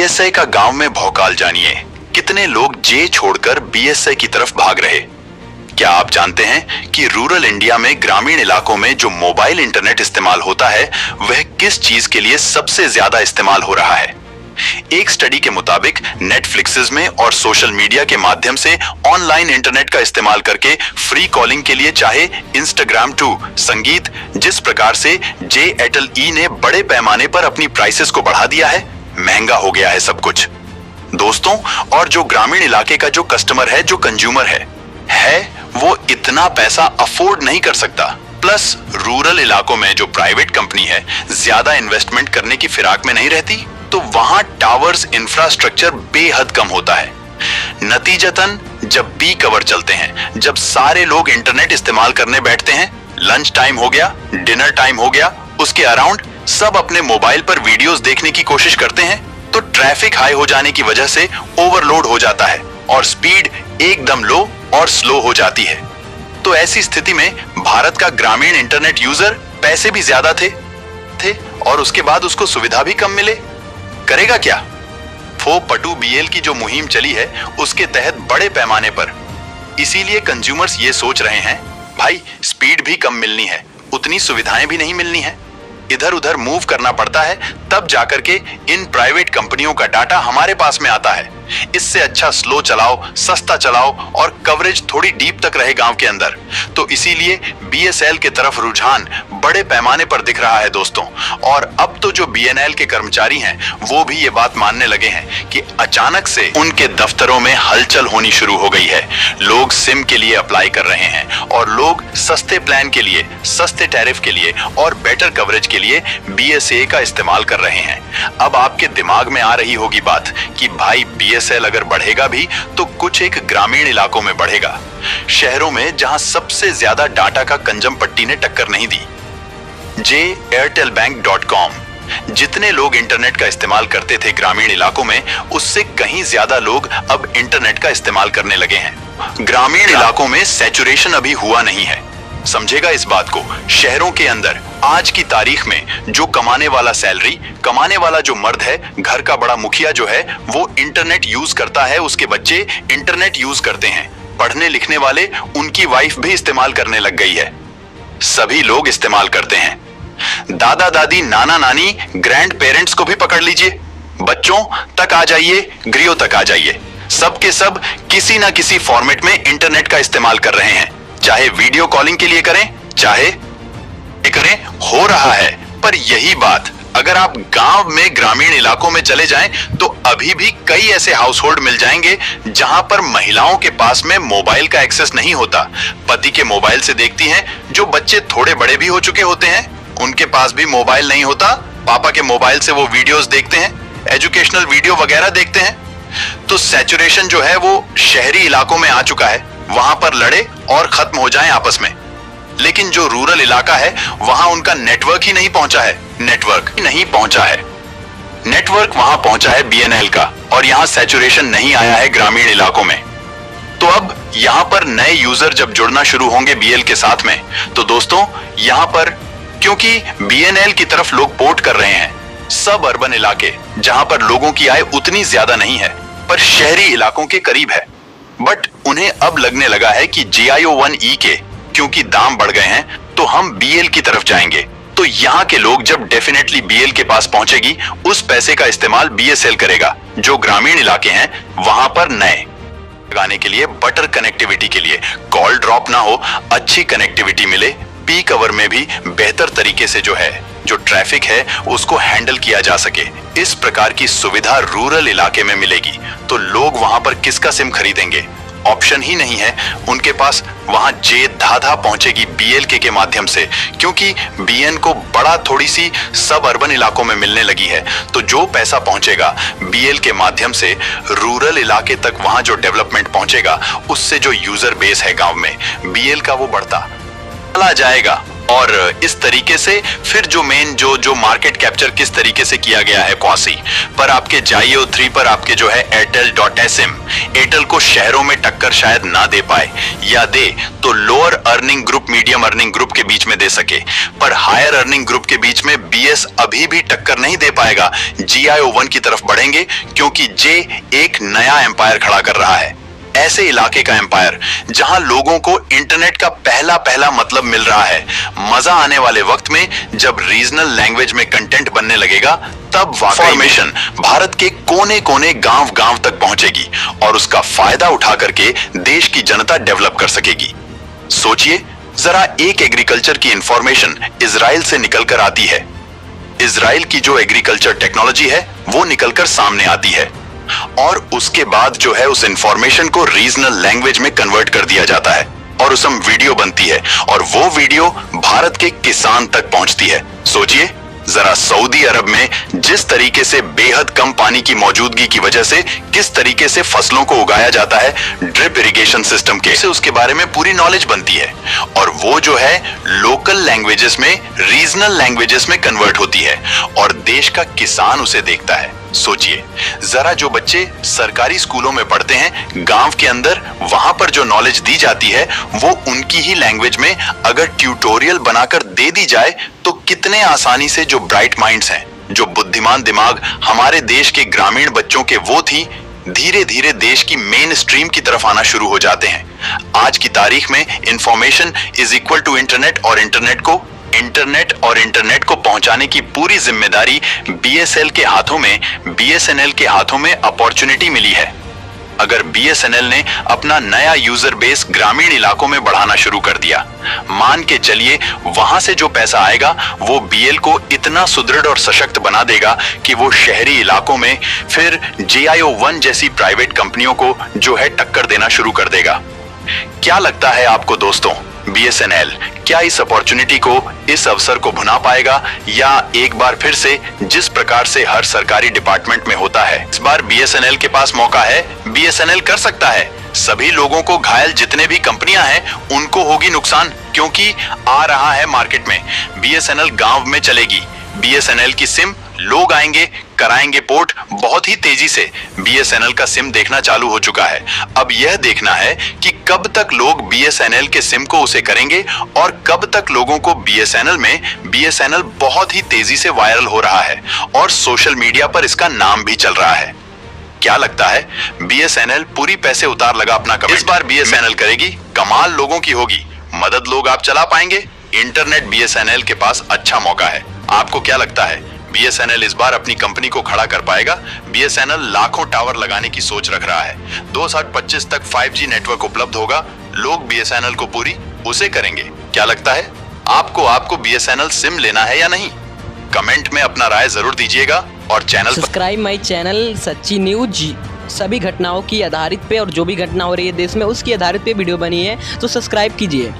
BSA का गांव में भौकाल जानिए, कितने लोग जे छोड़कर बीएसए की तरफ भाग रहे। क्या आप जानते हैं कि रूरल इंडिया में ग्रामीण इलाकों में जो मोबाइल इंटरनेट इस्तेमाल होता है वह किस चीज के लिए सबसे ज्यादा इस्तेमाल हो रहा है? एक स्टडी के मुताबिक नेटफ्लिक्सेस में और सोशल मीडिया के माध्यम से ऑनलाइन इंटरनेट का इस्तेमाल करके फ्री कॉलिंग के लिए चाहे इंस्टाग्राम टू संगीत, जिस प्रकार से जे एयरटेल ई ने बड़े पैमाने पर अपनी प्राइसेस को बढ़ा दिया है, महंगा हो गया है सब कुछ दोस्तों। और जो ग्रामीण इलाके का जो कस्टमर है, जो कंज्यूमर है वो इतना पैसा अफोर्ड नहीं कर सकता। प्लस रूरल इलाकों में जो प्राइवेट कंपनी है ज्यादा इन्वेस्टमेंट करने की फिराक में नहीं रहती, तो वहां टावर्स इंफ्रास्ट्रक्चर बेहद कम होता है। नतीजतन जब पीक आवर चलते हैं, जब सारे लोग इंटरनेट इस्तेमाल करने बैठते हैं, लंच टाइम हो गया, डिनर टाइम हो गया, उसके अराउंड सब अपने मोबाइल पर वीडियोस देखने की कोशिश करते हैं, तो ट्रैफिक हाई हो जाने की वजह से ओवरलोड हो जाता है और स्पीड एकदम लो और स्लो हो जाती है। तो ऐसी स्थिति में भारत का ग्रामीण इंटरनेट यूजर पैसे भी ज्यादा थे और उसके बाद उसको सुविधा भी कम मिले, करेगा क्या? फो पटू बीएल की जो मुहिम चली है उसके तहत बड़े पैमाने पर इसीलिए कंज्यूमर्स ये सोच रहे हैं, भाई स्पीड भी कम मिलनी है, उतनी सुविधाएं भी नहीं मिलनी है, इधर उधर मूव करना पड़ता है, तब जाकर के इन प्राइवेट कंपनियों का डाटा हमारे पास में आता है। इससे अच्छा स्लो चलाओ, सस्ता चलाओ और कवरेज थोड़ी डीप तक रहे गांव के अंदर। तो इसीलिए बीएसएल के तरफ रुझान बड़े पैमाने पर दिख रहा है दोस्तों। और अब तो जो बीएनएल के कर्मचारी हैं वो भी ये बात मानने लगे हैं कि अचानक से उनके दफ्तरों में हलचल होनी शुरू हो गई है। लोग सिम के लिए अप्लाई कर रहे हैं और लोग सस्ते प्लान के लिए, सस्ते टैरिफ के लिए और बेटर कवरेज के लिए बीएसए का इस्तेमाल कर रहे हैं। अब आपके दिमाग में आ रही होगी बात कि भाई बीएसएल अगर बढ़ेगा भी तो कुछ एक ग्रामीण इलाकों में बढ़ेगा, शहरों में जहां सबसे ज्यादा डाटा का कंजम पट्टी ने टक्कर नहीं दी। JAirtelBank.com जितने लोग इंटरनेट का इस्तेमाल करते थे ग्रामीण इलाकों में, उससे कहीं ज्यादा लोग अब इंटरनेट का इस्तेमाल करने लगे हैं। ग्रामीण इलाकों में सैचुरेशन अभी हुआ नहीं है, समझेगा इस बात को। शहरों के अंदर आज की तारीख में जो कमाने वाला सैलरी, कमाने वाला जो मर्द है, घर का बड़ा मुखिया जो है, वो इंटरनेट यूज करता है, उसके बच्चे इंटरनेट यूज करते हैं, पढ़ने लिखने वाले उनकी वाइफ भी इस्तेमाल करने लग गई है, सभी लोग इस्तेमाल करते हैं। दादा दादी, नाना नानी, ग्रैंड पेरेंट्स को भी पकड़ लीजिए, बच्चों तक आ जाइए, गृहों तक आ जाइए, सबके सब किसी ना किसी फॉर्मेट में इंटरनेट का इस्तेमाल कर रहे हैं, चाहे वीडियो कॉलिंग के लिए करें, चाहे करें, हो रहा है। पर यही बात अगर आप गांव में, ग्रामीण इलाकों में चले जाएं तो अभी भी कई ऐसे हाउस होल्ड मिल जाएंगे जहां पर महिलाओं के पास में मोबाइल का एक्सेस नहीं होता। पति के मोबाइल से देखती हैं, जो बच्चे थोड़े बड़े भी हो चुके होते हैं उनके पास भी मोबाइल नहीं होता, पापा के मोबाइल से वो वीडियोस देखते हैं, एजुकेशनल वीडियो वगैरह देखते हैं। तो सैचुरेशन जो है वो शहरी इलाकों में आ चुका है, वहां पर लड़े और खत्म हो जाएं आपस में। लेकिन जो रूरल इलाका है वहां उनका नेटवर्क ही नहीं पहुंचा है, नेटवर्क वहां पहुंचा है बीएनएल का, और यहां सैचुरेशन नहीं आया है ग्रामीण इलाकों में। तो अब यहां पर नए यूजर जब जुड़ना शुरू होंगे बीएल के साथ में, तो दोस्तों यहां पर क्योंकि बीएनएल की तरफ लोग पोर्ट कर रहे हैं, सब अर्बन इलाके जहां पर लोगों की आय उतनी ज्यादा नहीं है पर शहरी इलाकों के करीब है, बट उन्हें अब लगने लगा है कि JIO1E के क्योंकि दाम बढ़ गए हैं तो हम बीएल की तरफ जाएंगे। तो यहाँ के लोग जब डेफिनेटली बीएल के पास पहुंचेगी, उस पैसे का इस्तेमाल बीएसएल करेगा। जो ग्रामीण इलाके हैं वहां पर नए लगाने के लिए, बटर कनेक्टिविटी के लिए, कॉल ड्रॉप ना हो, अच्छी कनेक्टिविटी मिले, पीक आवर में भी बेहतर तरीके से जो ट्रैफिक है उसको हैंडल किया जा सके, इस प्रकार की सुविधा रूरल इलाके में मिलेगी। तो लोग वहां पर किसका सिम खरीदेंगे? ऑप्शन ही नहीं है उनके पास। वहां जे धाधा पहुंचेगी बीएलके के माध्यम से, क्योंकि बीएन को बड़ा थोड़ी सी सब अर्बन इलाकों में मिलने लगी है। तो जो पैसा पहुंचेगा बीएल के माध्यम से रूरल इलाके तक, वहां जो डेवलपमेंट पहुंचेगा, उससे जो यूजर बेस है गांव में बीएल का वो बढ़ता चला जाएगा। और इस तरीके से फिर जो मेन जो मार्केट कैप्चर किस तरीके से किया गया है क्वासी पर, आपके जाइयो 3 पर आपके जो है एयरटेल.sm, एयरटेल को शहरों में टक्कर शायद ना दे पाए, या दे तो lower earning group medium earning group के बीच में दे सके, पर हायर अर्निंग ग्रुप के बीच में बीएस अभी भी टक्कर नहीं दे पाएगा। जियो 1 की तरफ बढ़ेंगे क्योंकि जे एक नया एम्पायर खड़ा कर रहा है, ऐसे इलाके का एम्पायर जहां लोगों को इंटरनेट का पहला मतलब मिल रहा है। मजा आने वाले वक्त में जब रीजनल लैंग्वेज में कंटेंट बनने लगेगा, तब इंफॉर्मेशन भारत के कोने कोने गांव तक पहुंचेगी और उसका फायदा उठा करके देश की जनता डेवलप कर सकेगी। सोचिए जरा, एक एग्रीकल्चर की इंफॉर्मेशन इजराइल से निकलकर आती है, इजराइल की जो एग्रीकल्चर टेक्नोलॉजी है वो निकलकर सामने आती है, और उसके बाद जो है उस इंफॉर्मेशन को रीजनल लैंग्वेज में कन्वर्ट कर दिया जाता है और उसमें वीडियो बनती है, और वो वीडियो भारत के किसान तक पहुंचती है। सोचिए जरा, सऊदी अरब में जिस तरीके से बेहद कम पानी की मौजूदगी की वजह से किस तरीके से फसलों को उगाया जाता है ड्रिप इरिगेशन सिस्टम के से, उसके बारे में पूरी नॉलेज बनती है, और वो जो है लोकल लैंग्वेजेस में रीजनल लैंग्वेजेस में कन्वर्ट होती है और देश का किसान उसे देखता है। सोचिए जरा, जो बच्चे सरकारी स्कूलों में पढ़ते हैं गांव के अंदर, वहां पर जो नॉलेज दी जाती है वो उनकी ही लैंग्वेज में अगर ट्यूटोरियल बनाकर दे दी जाए तो कितने आसानी से जो ब्राइट माइंड्स हैं, जो बुद्धिमान दिमाग हमारे देश के ग्रामीण बच्चों के वो थी, धीरे धीरे देश की मेन स्ट्रीम की तरफ आना शुरू हो जाते हैं। आज की तारीख में information is equal to internet, और इंटरनेट को पहुंचाने की पूरी जिम्मेदारी बीएसएनएल के हाथों में अपॉर्चुनिटी मिली है। अगर बीएसएनएल ने अपना नया यूजर बेस ग्रामीण इलाकों में बढ़ाना शुरू कर दिया, मान के चलिए वहां से जो पैसा आएगा वो बीएल को इतना सुदृढ़ और सशक्त बना देगा कि वो शहरी इलाकों में फिर जियो 1 जैसी प्राइवेट कंपनियों को जो है टक्कर देना शुरू कर देगा। क्या लगता है आपको दोस्तों, बीएसएनएल क्या इस अपॉर्चुनिटी को, इस अवसर को भुना पाएगा, या एक बार फिर से जिस प्रकार से हर सरकारी डिपार्टमेंट में होता है, इस बार बीएसएनएल के पास मौका है, बीएसएनएल कर सकता है। सभी लोगों को घायल जितने भी कंपनियां हैं उनको होगी नुकसान, क्योंकि आ रहा है मार्केट में बीएसएनएल गांव में चलेगी। बीएसएनएल की सिम लोग आएंगे, कराएंगे पोर्ट बहुत ही तेजी से। बीएसएनएल का सिम देखना चालू हो चुका है, अब यह देखना है कि कब तक लोग बीएसएनएल के सिम को उसे करेंगे और कब तक लोगों को बीएसएनएल बहुत ही तेजी से वायरल हो रहा है और सोशल मीडिया पर इसका नाम भी चल रहा है। क्या लगता है, बीएसएनएल पूरी पैसे उतार लगा अपना कमेंट। इस बार बीएसएनएल करेगी, कमाल लोगों की होगी, मदद लोग आप चला पाएंगे। इंटरनेट बीएसएनएल के पास अच्छा मौका है। आपको क्या लगता है, बीएसएनएल इस बार अपनी कंपनी को खड़ा कर पाएगा? बीएसएनएल लाखों टावर लगाने की सोच रख रहा है। 2025 तक 5G नेटवर्क उपलब्ध होगा, लोग बीएसएनएल को पूरी उसे करेंगे। क्या लगता है आपको बीएसएनएल सिम लेना है या नहीं? कमेंट में अपना राय जरूर दीजिएगा और चैनल सब्सक्राइब माई चैनल सच्ची न्यूज। सभी घटनाओं की आधारित पे और जो भी घटना हो रही है देश में उसकी आधारित पे वीडियो बनी है, तो सब्सक्राइब कीजिए।